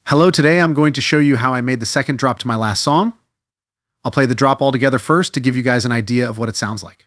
Hello, today I'm going to show you how I made the second drop to my last song. I'll play the drop all together first to give you guys an idea of what it sounds like.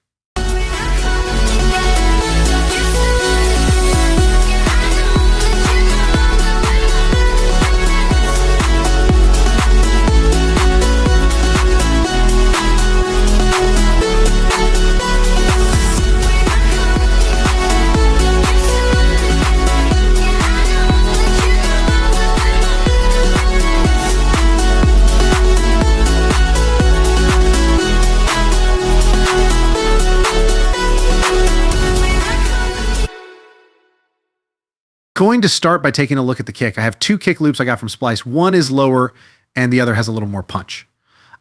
Going to start by taking a look at the kick. I have two kick loops I got from Splice. One is lower and the other has a little more punch.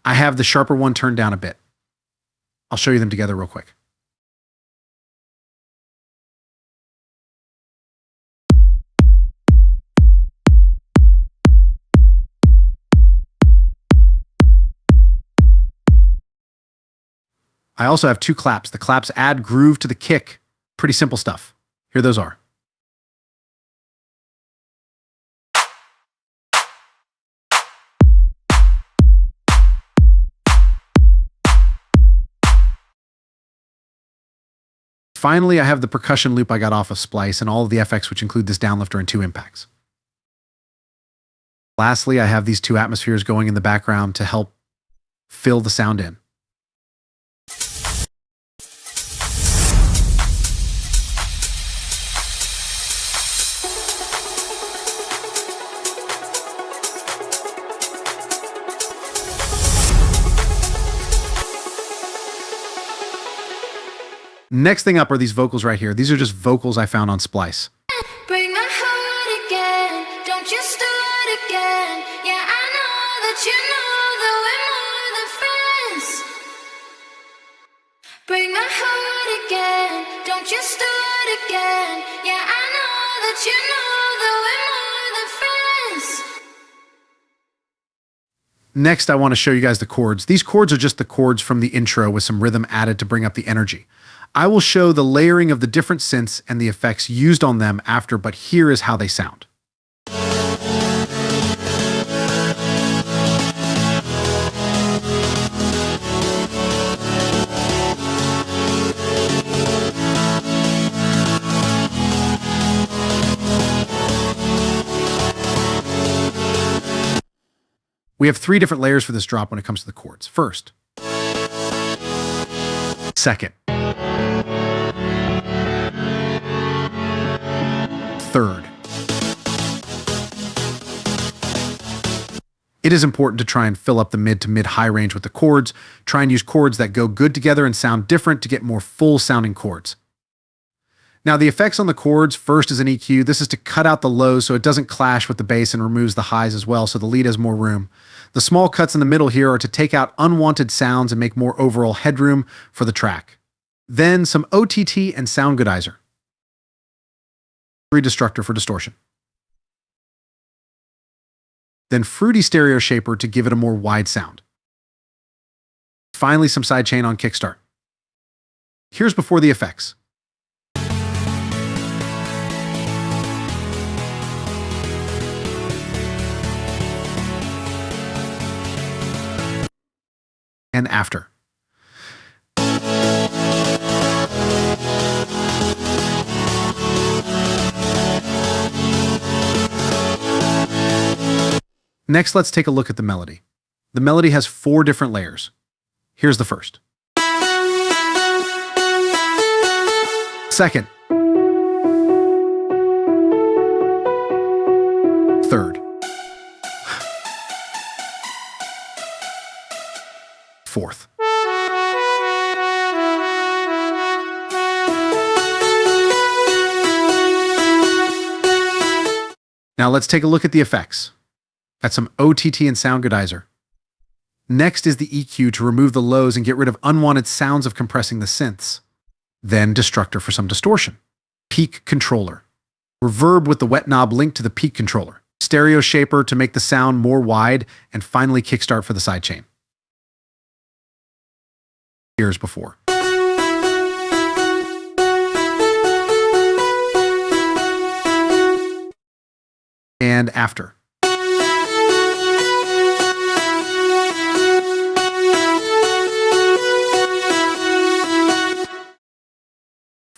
I have the sharper one turned down a bit. I'll show you them together real quick. I also have two claps. The claps add groove to the kick. Pretty simple stuff. Here those are. Finally, I have the percussion loop I got off of Splice and all of the FX, which include this downlifter and two impacts. Lastly, I have these two atmospheres going in the background to help fill the sound in. Next thing up are these vocals right here. These are just vocals I found on Splice. Bring my heart again, don't you start again. Yeah, I know that you know that we're more than friends. Bring my heart again, don't you start again. Yeah, I know that you know that we're more than friends. Next, I want to show you guys the chords. These chords are just the chords from the intro with some rhythm added to bring up the energy. I will show the layering of the different synths and the effects used on them after, but here is how they sound. We have three different layers for this drop when it comes to the chords. First, second, third. It is important to try and fill up the mid to mid-high range with the chords. Try and use chords that go good together and sound different to get more full-sounding chords. Now, the effects on the chords, first is an EQ. This is to cut out the lows so it doesn't clash with the bass and removes the highs as well, so the lead has more room. The small cuts in the middle here are to take out unwanted sounds and make more overall headroom for the track. Then some OTT and sound goodizer. Destructor for distortion. Then fruity stereo shaper to give it a more wide sound. Finally, some sidechain on kickstart. Here's before the effects. And after. Next, let's take a look at the melody. The melody has four different layers. Here's the first. Second. Third. Fourth. Now let's take a look at the effects. Got some OTT and sound goodizer. Next is the EQ to remove the lows and get rid of unwanted sounds of compressing the synths. Then Destructor for some distortion. Peak controller. Reverb with the wet knob linked to the peak controller. Stereo shaper to make the sound more wide, and finally kickstart for the sidechain. Years before. And after.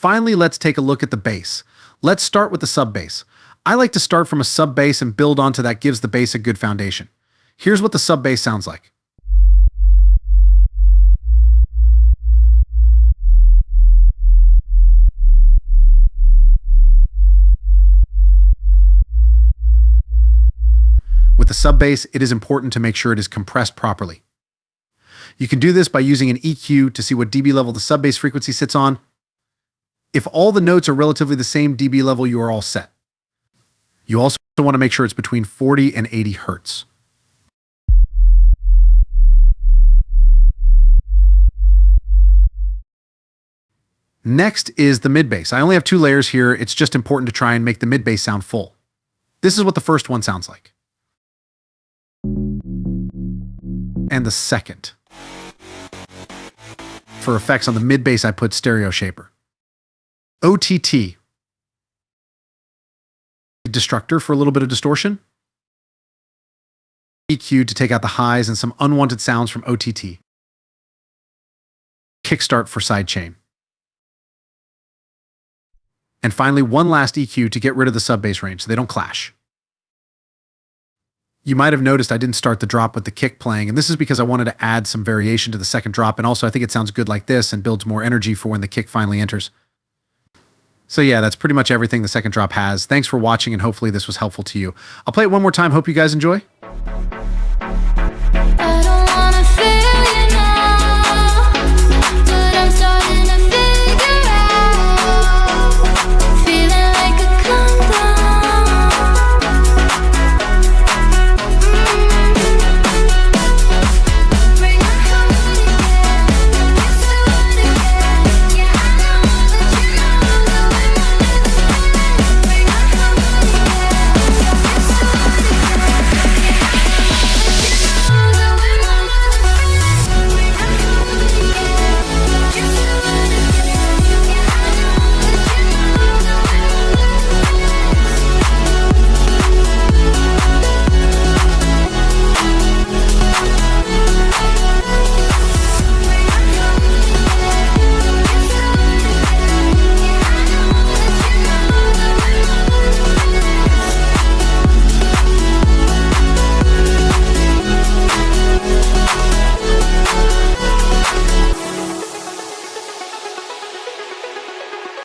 Finally, let's take a look at the bass. Let's start with the sub bass. I like to start from a sub bass and build onto that gives the bass a good foundation. Here's what the sub bass sounds like. With the sub bass, it is important to make sure it is compressed properly. You can do this by using an EQ to see what dB level the sub bass frequency sits on. If all the notes are relatively the same dB level, you are all set. You also want to make sure it's between 40 and 80 hertz. Next is the mid bass. I only have 2 layers here. It's just important to try and make the mid bass sound full. This is what the first one sounds like. And the second. For effects on the mid bass, I put stereo shaper. OTT. Destructor for a little bit of distortion. EQ to take out the highs and some unwanted sounds from OTT. Kickstart for sidechain. And finally, one last EQ to get rid of the sub bass range so they don't clash. You might have noticed I didn't start the drop with the kick playing, and this is because I wanted to add some variation to the second drop, and also I think it sounds good like this and builds more energy for when the kick finally enters. So yeah, that's pretty much everything the second drop has. Thanks for watching, and hopefully this was helpful to you. I'll play it one more time. Hope you guys enjoy.